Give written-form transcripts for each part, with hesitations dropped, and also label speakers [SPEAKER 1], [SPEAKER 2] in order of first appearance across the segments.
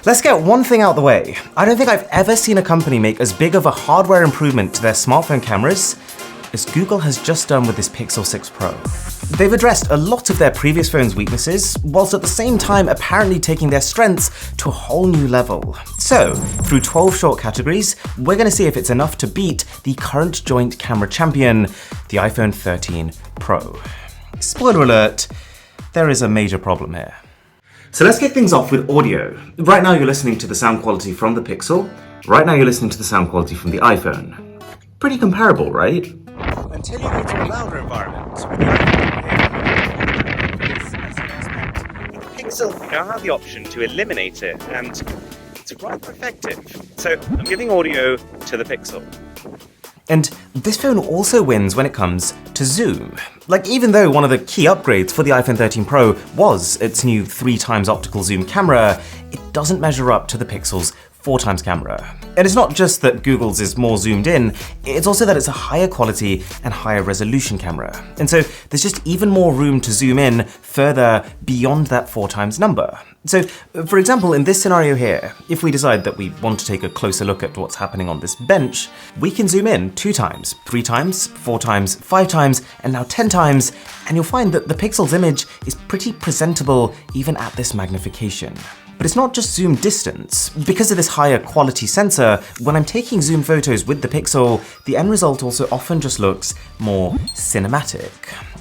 [SPEAKER 1] let's get one thing out the way. I don't think I've ever seen a company make as big of a hardware improvement to their smartphone cameras as Google has just done with this Pixel 6 Pro. They've addressed a lot of their previous phone's weaknesses, whilst at the same time apparently taking their strengths to a whole new level. So, through 12 short categories, we're going to see if it's enough to beat the current joint camera champion, the iPhone 13 Pro. Spoiler alert, there is a major problem here. So let's get things off with audio. Right now you're listening to the sound quality from the Pixel. Right now you're listening to the sound quality from the iPhone. Pretty comparable, right?
[SPEAKER 2] Until you go to a louder environment with the iPhone is as you expect. With the Pixel, you now have the option to eliminate it, and it's rather effective. So I'm giving audio to the Pixel.
[SPEAKER 1] And this phone also wins when it comes to zoom. Like, even though one of the key upgrades for the iPhone 13 Pro was its new 3x optical zoom camera, it doesn't measure up to the Pixel's 4x camera. And it's not just that Google's is more zoomed in, it's also that it's a higher quality and higher resolution camera. And so there's just even more room to zoom in further beyond that 4x number. So, for example, in this scenario here, if we decide that we want to take a closer look at what's happening on this bench, we can zoom in 2x, 3x, 4x, 5x, and now 10x, and you'll find that the Pixel's image is pretty presentable even at this magnification. But it's not just zoom distance. Because of this higher quality sensor, when I'm taking zoom photos with the Pixel, the end result also often just looks more cinematic.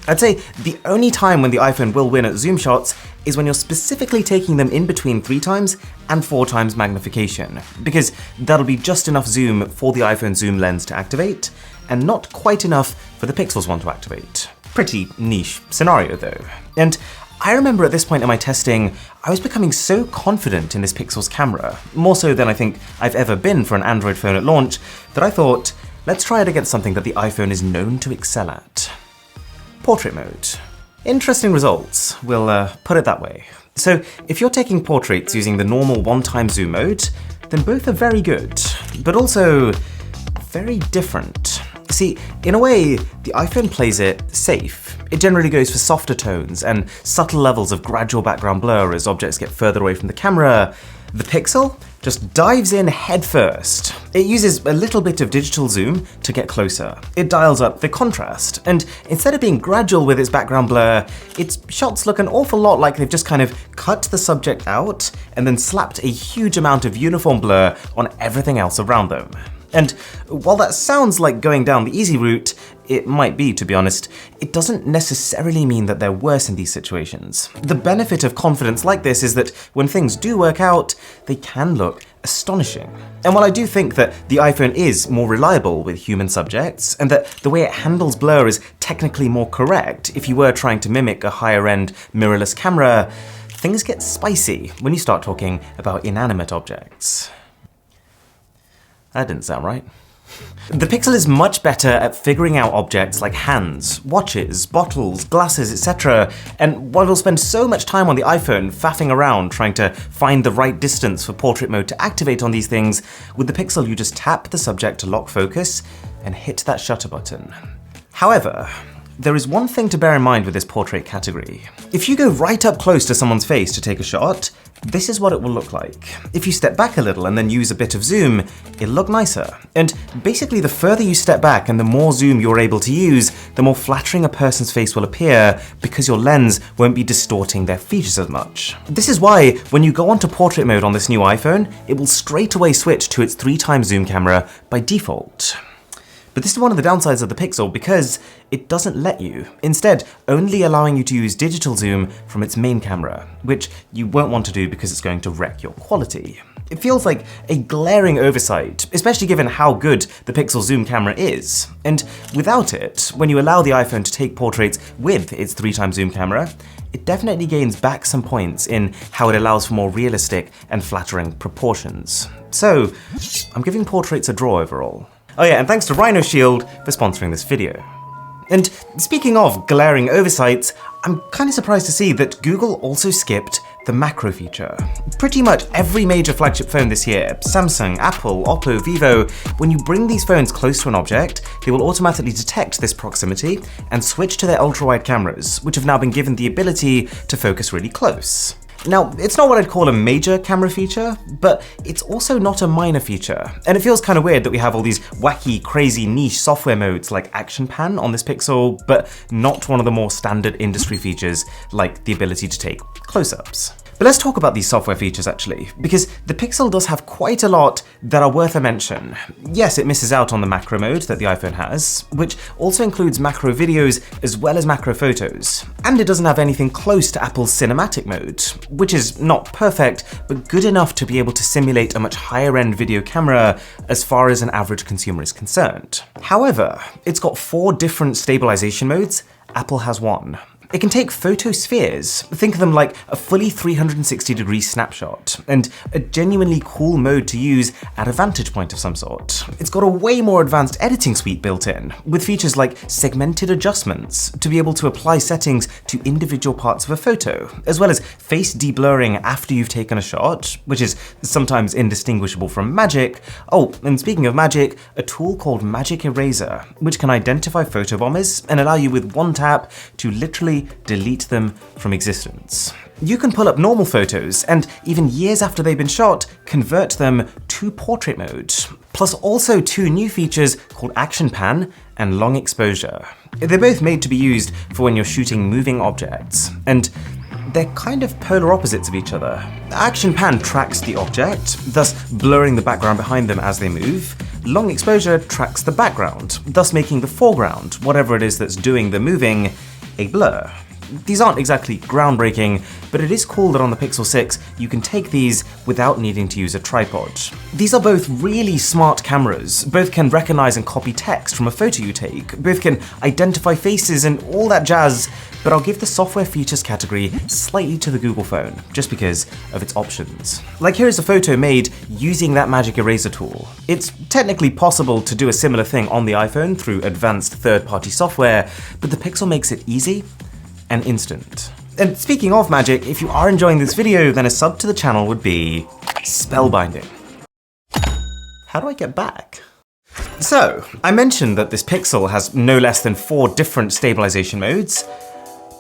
[SPEAKER 1] I'd say the only time when the iPhone will win at zoom shots is when you're specifically taking them in between 3x and 4x magnification, because that'll be just enough zoom for the iPhone zoom lens to activate, and not quite enough for the Pixel's one to activate. Pretty niche scenario though. And I remember at this point in my testing, I was becoming so confident in this Pixel's camera, more so than I think I've ever been for an Android phone at launch, that I thought, let's try it against something that the iPhone is known to excel at. Portrait mode. Interesting results, we'll put it that way. So if you're taking portraits using the normal 1x zoom mode, then both are very good, but also very different. See, in a way, the iPhone plays it safe. It generally goes for softer tones and subtle levels of gradual background blur as objects get further away from the camera. The Pixel just dives in headfirst. It uses a little bit of digital zoom to get closer. It dials up the contrast, and instead of being gradual with its background blur, its shots look an awful lot like they've just kind of cut the subject out and then slapped a huge amount of uniform blur on everything else around them. And while that sounds like going down the easy route, it might be, to be honest, it doesn't necessarily mean that they're worse in these situations. The benefit of confidence like this is that when things do work out, they can look astonishing. And while I do think that the iPhone is more reliable with human subjects, and that the way it handles blur is technically more correct if you were trying to mimic a higher-end mirrorless camera, things get spicy when you start talking about inanimate objects. That didn't sound right. The Pixel is much better at figuring out objects like hands, watches, bottles, glasses, etc. And while you'll spend so much time on the iPhone faffing around trying to find the right distance for portrait mode to activate on these things, with the Pixel you just tap the subject to lock focus and hit that shutter button. However, there is one thing to bear in mind with this portrait category. If you go right up close to someone's face to take a shot, this is what it will look like. If you step back a little and then use a bit of zoom, it'll look nicer. And basically the further you step back and the more zoom you're able to use, the more flattering a person's face will appear because your lens won't be distorting their features as much. This is why when you go onto portrait mode on this new iPhone, it will straight away switch to its 3x zoom camera by default. But this is one of the downsides of the Pixel because it doesn't let you, instead only allowing you to use digital zoom from its main camera, which you won't want to do because it's going to wreck your quality. It feels like a glaring oversight, especially given how good the Pixel zoom camera is. And without it, when you allow the iPhone to take portraits with its 3x zoom camera, it definitely gains back some points in how it allows for more realistic and flattering proportions. So, I'm giving portraits a draw overall. Oh yeah, and thanks to RhinoShield for sponsoring this video. And speaking of glaring oversights, I'm kind of surprised to see that Google also skipped the macro feature. Pretty much every major flagship phone this year, Samsung, Apple, Oppo, Vivo, when you bring these phones close to an object, they will automatically detect this proximity and switch to their ultra-wide cameras, which have now been given the ability to focus really close. Now, it's not what I'd call a major camera feature, but it's also not a minor feature. And it feels kind of weird that we have all these wacky, crazy niche software modes like Action Pan on this Pixel, but not one of the more standard industry features like the ability to take close-ups. But let's talk about these software features actually, because the Pixel does have quite a lot that are worth a mention. Yes, it misses out on the macro mode that the iPhone has, which also includes macro videos as well as macro photos. And it doesn't have anything close to Apple's cinematic mode, which is not perfect, but good enough to be able to simulate a much higher end video camera as far as an average consumer is concerned. However, it's got 4 different stabilization modes. Apple has 1. It can take photospheres, think of them like a fully 360-degree snapshot, and a genuinely cool mode to use at a vantage point of some sort. It's got a way more advanced editing suite built in, with features like segmented adjustments to be able to apply settings to individual parts of a photo, as well as face deblurring after you've taken a shot, which is sometimes indistinguishable from Magic. Oh, and speaking of Magic, a tool called Magic Eraser, which can identify photobombers and allow you with one tap to literally delete them from existence. You can pull up normal photos and, even years after they've been shot, convert them to portrait mode. Plus also 2 new features called Action Pan and Long Exposure. They're both made to be used for when you're shooting moving objects, and they're kind of polar opposites of each other. Action Pan tracks the object, thus blurring the background behind them as they move. Long Exposure tracks the background, thus making the foreground, whatever it is that's doing the moving, a blur. These aren't exactly groundbreaking, but it is cool that on the Pixel 6 you can take these without needing to use a tripod. These are both really smart cameras. Both can recognize and copy text from a photo you take. Both can identify faces and all that jazz, but I'll give the software features category slightly to the Google phone, just because of its options. Like, here is a photo made using that Magic Eraser tool. It's technically possible to do a similar thing on the iPhone through advanced third-party software, but the Pixel makes it easy and instant. And speaking of Magic, if you are enjoying this video, then a sub to the channel would be spellbinding. How do I get back? So, I mentioned that this Pixel has no less than 4 different stabilization modes,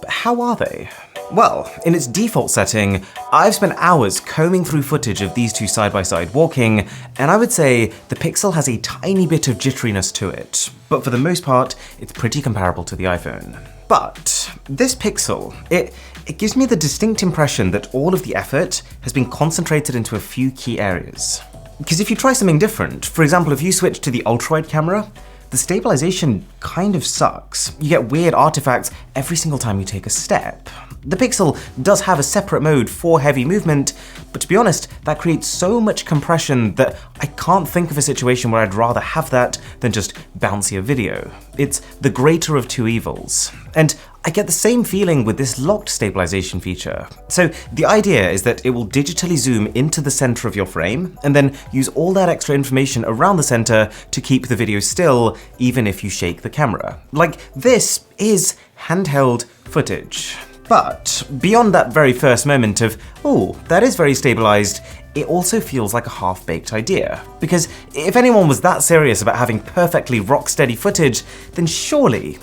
[SPEAKER 1] but how are they? Well, in its default setting, I've spent hours combing through footage of these two side by side walking, and I would say the Pixel has a tiny bit of jitteriness to it, but for the most part, it's pretty comparable to the iPhone. But this Pixel, it gives me the distinct impression that all of the effort has been concentrated into a few key areas. Because if you try something different, for example, if you switch to the ultra-wide camera, the stabilization kind of sucks. You get weird artifacts every single time you take a step. The Pixel does have a separate mode for heavy movement, but to be honest, that creates so much compression that I can't think of a situation where I'd rather have that than just bouncier video. It's the greater of two evils. And I get the same feeling with this locked stabilization feature. So the idea is that it will digitally zoom into the center of your frame and then use all that extra information around the center to keep the video still, even if you shake the camera. Like, this is handheld footage. But beyond that very first moment of, oh, that is very stabilized, it also feels like a half-baked idea. Because if anyone was that serious about having perfectly rock-steady footage, then surely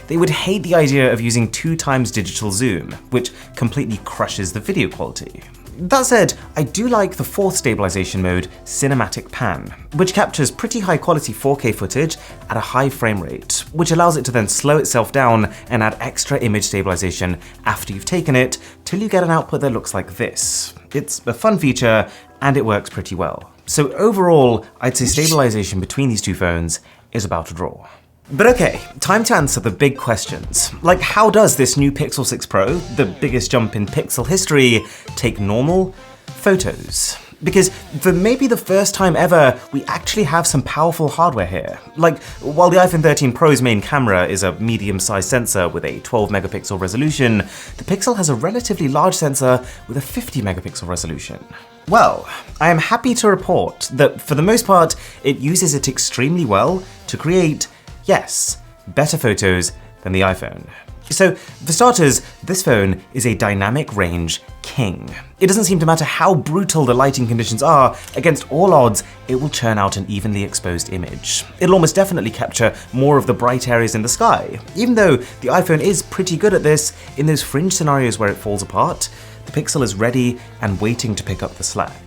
[SPEAKER 1] they would hate the idea of using 2x digital zoom, which completely crushes the video quality. That said, I do like the 4th stabilization mode, Cinematic Pan, which captures pretty high quality 4K footage at a high frame rate, which allows it to then slow itself down and add extra image stabilization after you've taken it, till you get an output that looks like this. It's a fun feature, and it works pretty well. So overall, I'd say stabilization between these two phones is about a draw. But okay, time to answer the big questions. Like, how does this new Pixel 6 Pro, the biggest jump in Pixel history, take normal photos? Because for maybe the first time ever, we actually have some powerful hardware here. Like, while the iPhone 13 Pro's main camera is a medium-sized sensor with a 12 megapixel resolution, the Pixel has a relatively large sensor with a 50 megapixel resolution. Well, I am happy to report that for the most part, it uses it extremely well to create, yes, better photos than the iPhone. So, for starters, this phone is a dynamic range king. It doesn't seem to matter how brutal the lighting conditions are, against all odds, it will churn out an evenly exposed image. It'll almost definitely capture more of the bright areas in the sky, even though the iPhone is pretty good at this in those fringe scenarios where it falls apart. the Pixel is ready and waiting to pick up the slack.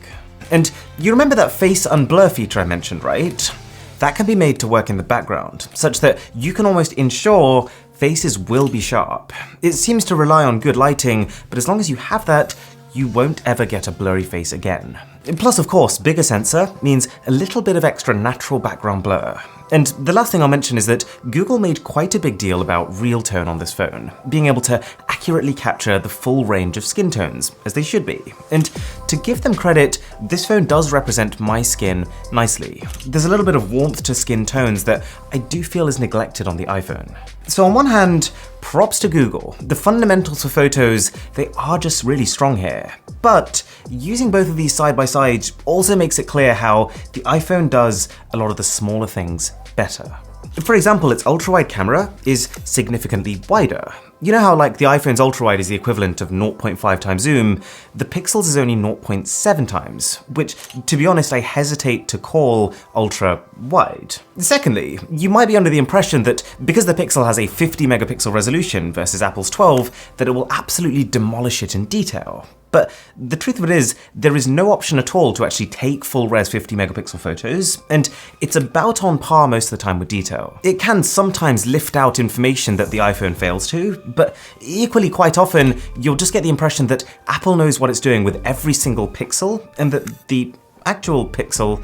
[SPEAKER 1] And you remember that face unblur feature I mentioned, right? That can be made to work in the background, such that you can almost ensure faces will be sharp. It seems to rely on good lighting, but as long as you have that, you won't ever get a blurry face again. Plus, of course, bigger sensor means a little bit of extra natural background blur. And the last thing I'll mention is that Google made quite a big deal about real tone on this phone, being able to accurately capture the full range of skin tones, as they should be. And to give them credit, this phone does represent my skin nicely. There's a little bit of warmth to skin tones that I do feel is neglected on the iPhone. So on one hand, props to Google. The fundamentals for photos, they are just really strong here. But using both of these side by side also makes it clear how the iPhone does a lot of the smaller things better. For example, its ultra-wide camera is significantly wider. You know how like the iPhone's ultra-wide is the equivalent of 0.5 times zoom, the Pixel's is only 0.7 times, which, to be honest, I hesitate to call ultra-wide. Secondly, you might be under the impression that because the Pixel has a 50 megapixel resolution versus Apple's 12, that it will absolutely demolish it in detail. But the truth of it is, there is no option at all to actually take full-res 50 megapixel photos, and it's about on par most of the time with detail. It can sometimes lift out information that the iPhone fails to, but equally quite often, you'll just get the impression that Apple knows what it's doing with every single pixel, and that the actual Pixel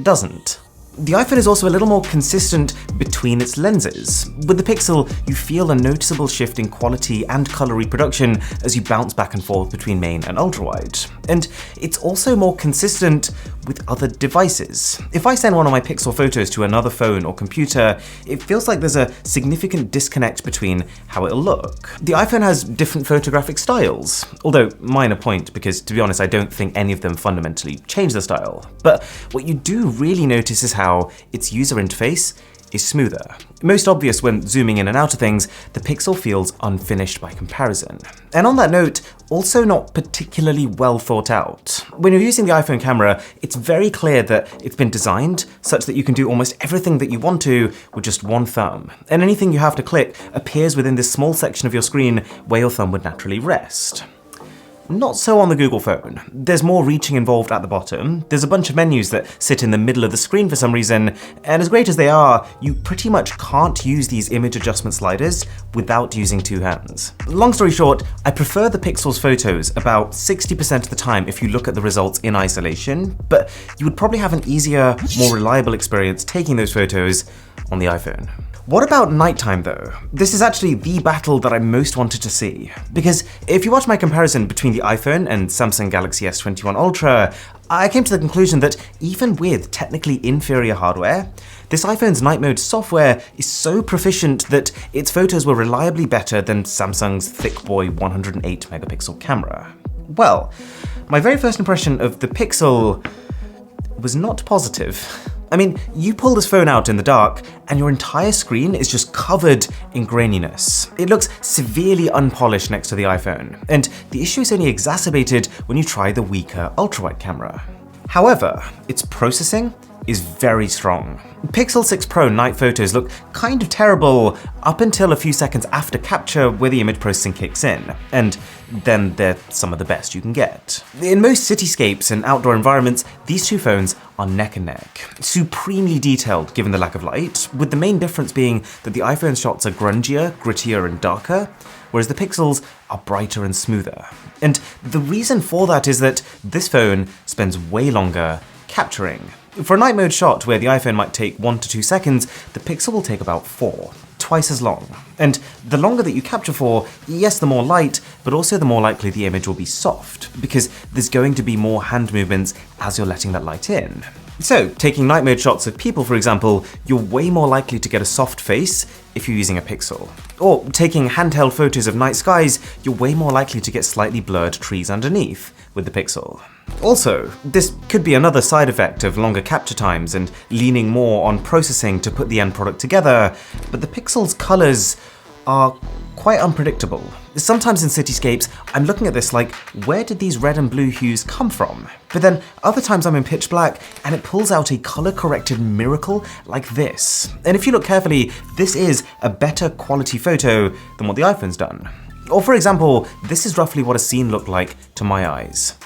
[SPEAKER 1] doesn't. The iPhone is also a little more consistent between its lenses. With the Pixel, you feel a noticeable shift in quality and color reproduction as you bounce back and forth between main and ultra-wide. And it's also more consistent with other devices. If I send one of my Pixel photos to another phone or computer, it feels like there's a significant disconnect between how it'll look. The iPhone has different photographic styles, although minor point because, to be honest, I don't think any of them fundamentally change the style. But what you do really notice is how its user interface is smoother. Most obvious when zooming in and out of things, the Pixel feels unfinished by comparison. And on that note, also not particularly well thought out. When you're using the iPhone camera, it's very clear that it's been designed such that you can do almost everything that you want to with just one thumb. And anything you have to click appears within this small section of your screen where your thumb would naturally rest. Not so on the Google phone. There's more reaching involved at the bottom, there's a bunch of menus that sit in the middle of the screen for some reason, and as great as they are, you pretty much can't use these image adjustment sliders without using two hands. Long story short, I prefer the Pixel's photos about 60% of the time if you look at the results in isolation, but you would probably have an easier, more reliable experience taking those photos on the iPhone. What about nighttime though? This is actually the battle that I most wanted to see. Because if you watch my comparison between the iPhone and Samsung Galaxy S21 Ultra, I came to the conclusion that even with technically inferior hardware, this iPhone's night mode software is so proficient that its photos were reliably better than Samsung's thick boy 108 megapixel camera. Well, my very first impression of the Pixel was not positive. I mean, you pull this phone out in the dark and your entire screen is just covered in graininess. It looks severely unpolished next to the iPhone, and the issue is only exacerbated when you try the weaker ultra-wide camera. However, its processing is very strong. Pixel 6 Pro night photos look kind of terrible up until a few seconds after capture where the image processing kicks in, and then they're some of the best you can get. In most cityscapes and outdoor environments, these two phones are neck and neck, supremely detailed given the lack of light, with the main difference being that the iPhone shots are grungier, grittier, and darker, whereas the Pixels are brighter and smoother. And the reason for that is that this phone spends way longer capturing. For a night mode shot where the iPhone might take 1 to 2 seconds, the Pixel will take about 4, twice as long. And the longer that you capture for, yes, the more light, but also the more likely the image will be soft, because there's going to be more hand movements as you're letting that light in. So, taking night mode shots of people, for example, you're way more likely to get a soft face if you're using a Pixel. Or taking handheld photos of night skies, you're way more likely to get slightly blurred trees underneath with the Pixel. Also, this could be another side effect of longer capture times and leaning more on processing to put the end product together, but the Pixel's colors are quite unpredictable. Sometimes in cityscapes, I'm looking at this like, where did these red and blue hues come from? But then other times I'm in pitch black and it pulls out a color-corrected miracle like this. And if you look carefully, this is a better quality photo than what the iPhone's done. Or for example, this is roughly what a scene looked like to my eyes.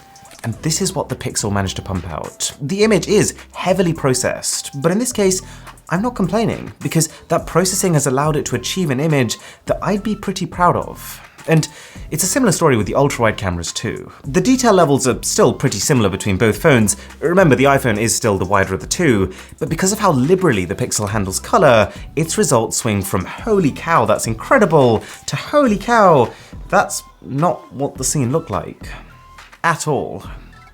[SPEAKER 1] And this is what the Pixel managed to pump out. The image is heavily processed, but in this case, I'm not complaining, because that processing has allowed it to achieve an image that I'd be pretty proud of. And it's a similar story with the ultra-wide cameras too. The detail levels are still pretty similar between both phones. Remember, the iPhone is still the wider of the two, but because of how liberally the Pixel handles color, its results swing from holy cow, that's incredible, to holy cow, that's not what the scene looked like. At all.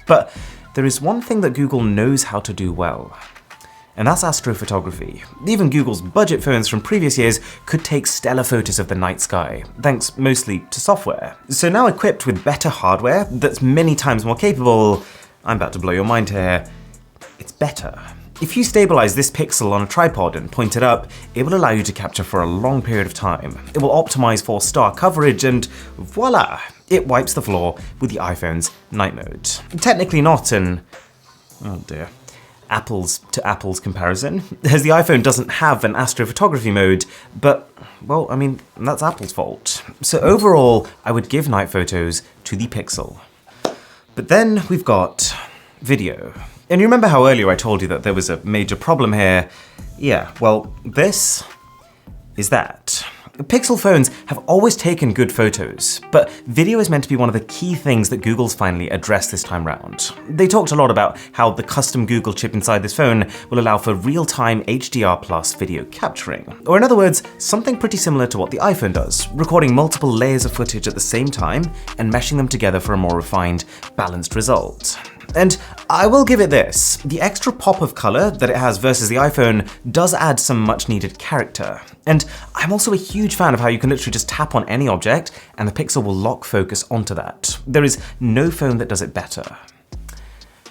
[SPEAKER 1] But there is one thing that Google knows how to do well, and that's astrophotography. Even Google's budget phones from previous years could take stellar photos of the night sky, thanks mostly to software. So now equipped with better hardware that's many times more capable, I'm about to blow your mind here, it's better. If you stabilize this Pixel on a tripod and point it up, it will allow you to capture for a long period of time. It will optimize for star coverage and voila, it wipes the floor with the iPhone's night mode. Technically not an, oh dear, apples to apples comparison, as the iPhone doesn't have an astrophotography mode, but, well, I mean, that's Apple's fault. So overall, I would give night photos to the Pixel. But then we've got video. And you remember how earlier I told you that there was a major problem here? Yeah, well, this is that. Pixel phones have always taken good photos, but video is meant to be one of the key things that Google's finally addressed this time round. They talked a lot about how the custom Google chip inside this phone will allow for real-time HDR plus video capturing. Or in other words, something pretty similar to what the iPhone does, recording multiple layers of footage at the same time and meshing them together for a more refined, balanced result. And I will give it this, the extra pop of color that it has versus the iPhone does add some much needed character. And I'm also a huge fan of how you can literally just tap on any object and the Pixel will lock focus onto that. There is no phone that does it better.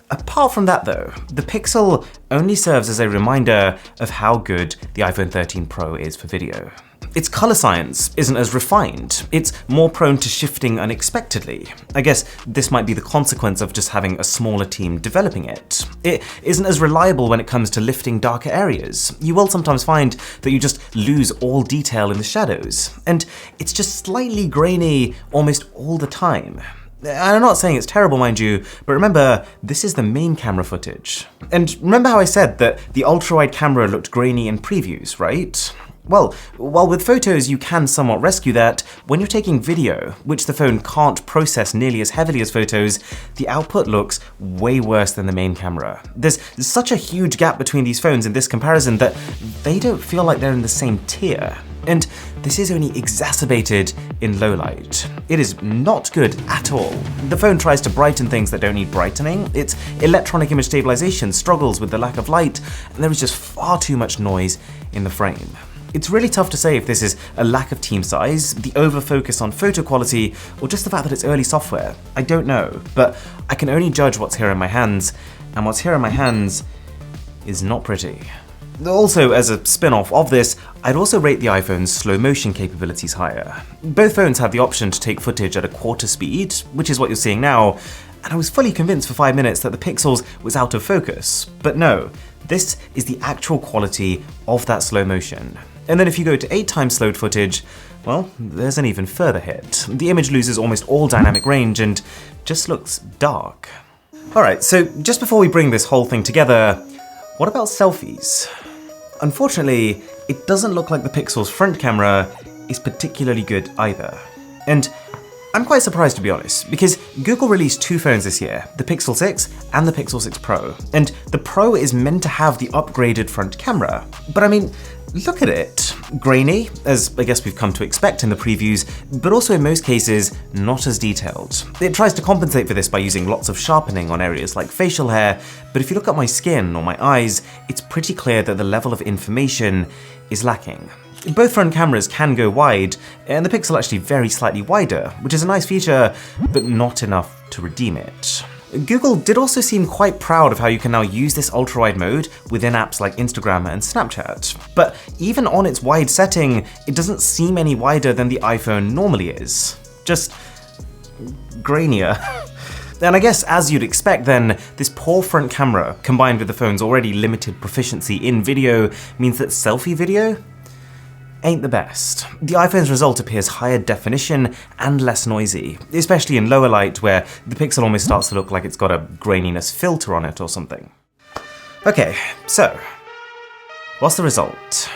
[SPEAKER 1] Apart from that though, the Pixel only serves as a reminder of how good the iPhone 13 Pro is for video. Its color science isn't as refined, it's more prone to shifting unexpectedly. I guess this might be the consequence of just having a smaller team developing it. It isn't as reliable when it comes to lifting darker areas. You will sometimes find that you just lose all detail in the shadows, and it's just slightly grainy almost all the time. I'm not saying it's terrible, mind you, but remember, this is the main camera footage. And remember how I said that the ultra-wide camera looked grainy in previews, right? Well, while with photos you can somewhat rescue that, when you're taking video, which the phone can't process nearly as heavily as photos, the output looks way worse than the main camera. There's such a huge gap between these phones in this comparison that they don't feel like they're in the same tier. And this is only exacerbated in low light. It is not good at all. The phone tries to brighten things that don't need brightening, its electronic image stabilization struggles with the lack of light, and there is just far too much noise in the frame. It's really tough to say if this is a lack of team size, the over-focus on photo quality, or just the fact that it's early software. I don't know, but I can only judge what's here in my hands, and what's here in my hands is not pretty. Also, as a spin-off of this, I'd also rate the iPhone's slow motion capabilities higher. Both phones have the option to take footage at a quarter speed, which is what you're seeing now, and I was fully convinced for 5 minutes that the Pixels was out of focus, but no, this is the actual quality of that slow motion. And then if you go to 8 times slowed footage, well, there's an even further hit. The image loses almost all dynamic range and just looks dark. Alright, so just before we bring this whole thing together, what about selfies? Unfortunately, it doesn't look like the Pixel's front camera is particularly good either. And I'm quite surprised, to be honest, because Google released 2 phones this year, the Pixel 6 and the Pixel 6 Pro, and the Pro is meant to have the upgraded front camera. But I mean, look at it. Grainy, as I guess we've come to expect in the previews, but also in most cases, not as detailed. It tries to compensate for this by using lots of sharpening on areas like facial hair, but if you look at my skin or my eyes, it's pretty clear that the level of information is lacking. Both front cameras can go wide, and the Pixel actually very slightly wider, which is a nice feature, but not enough to redeem it. Google did also seem quite proud of how you can now use this ultra-wide mode within apps like Instagram and Snapchat. But even on its wide setting, it doesn't seem any wider than the iPhone normally is. Just grainier. And I guess as you'd expect then, this poor front camera, combined with the phone's already limited proficiency in video, means that selfie video ain't the best. The iPhone's result appears higher definition and less noisy, especially in lower light where the Pixel almost starts to look like it's got a graininess filter on it or something. Okay, so what's the result?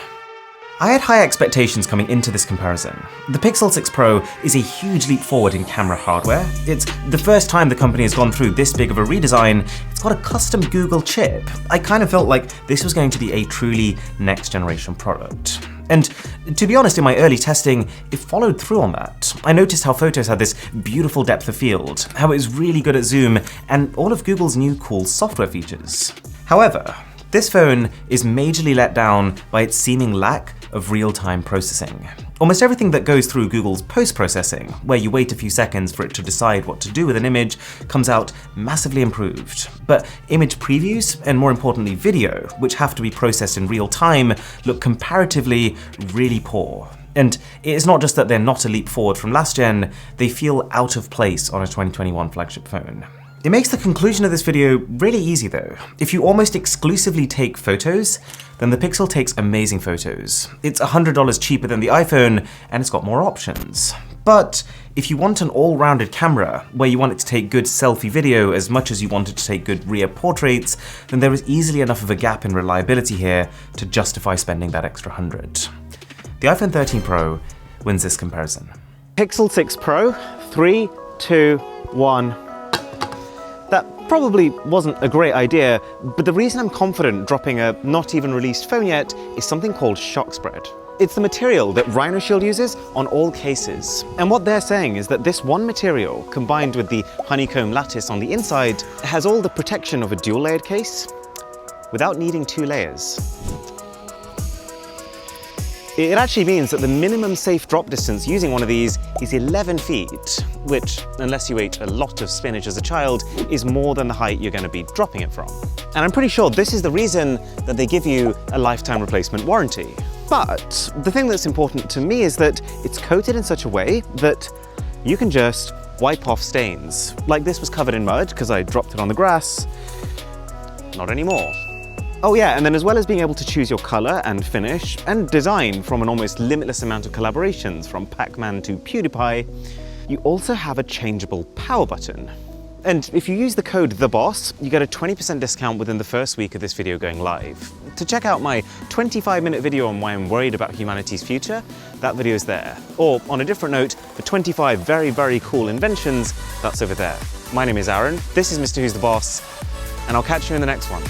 [SPEAKER 1] I had high expectations coming into this comparison. The Pixel 6 Pro is a huge leap forward in camera hardware. It's the first time the company has gone through this big of a redesign. It's got a custom Google chip. I kind of felt like this was going to be a truly next generation product. And to be honest, in my early testing, it followed through on that. I noticed how photos had this beautiful depth of field, how it was really good at zoom, and all of Google's new cool software features. However, this phone is majorly let down by its seeming lack of real-time processing. Almost everything that goes through Google's post-processing, where you wait a few seconds for it to decide what to do with an image, comes out massively improved. But image previews, and more importantly video, which have to be processed in real time, look comparatively really poor. And it's not just that they're not a leap forward from last gen, they feel out of place on a 2021 flagship phone. It makes the conclusion of this video really easy though. If you almost exclusively take photos, then the Pixel takes amazing photos. It's $100 cheaper than the iPhone, and it's got more options. But if you want an all-rounded camera, where you want it to take good selfie video as much as you want it to take good rear portraits, then there is easily enough of a gap in reliability here to justify spending that extra $100. The iPhone 13 Pro wins this comparison.
[SPEAKER 3] Pixel 6 Pro, 3, 2, 1. That probably wasn't a great idea, but the reason I'm confident dropping a not even released phone yet is something called shock spread. It's the material that RhinoShield uses on all cases. And what they're saying is that this one material, combined with the honeycomb lattice on the inside, has all the protection of a dual-layered case without needing 2 layers. It actually means that the minimum safe drop distance using one of these is 11 feet, which, unless you ate a lot of spinach as a child, is more than the height you're going to be dropping it from. And I'm pretty sure this is the reason that they give you a lifetime replacement warranty. But the thing that's important to me is that it's coated in such a way that you can just wipe off stains. Like this was covered in mud because I dropped it on the grass. Not anymore. Oh yeah, and then as well as being able to choose your color and finish and design from an almost limitless amount of collaborations from Pac-Man to PewDiePie, you also have a changeable power button. And if you use the code THEBOSS, you get a 20% discount within the first week of this video going live. To check out my 25-minute video on why I'm worried about humanity's future, that video is there. Or on a different note, the 25 very, very cool inventions, that's over there. My name is Aaron, this is Mr. Who's the Boss, and I'll catch you in the next one.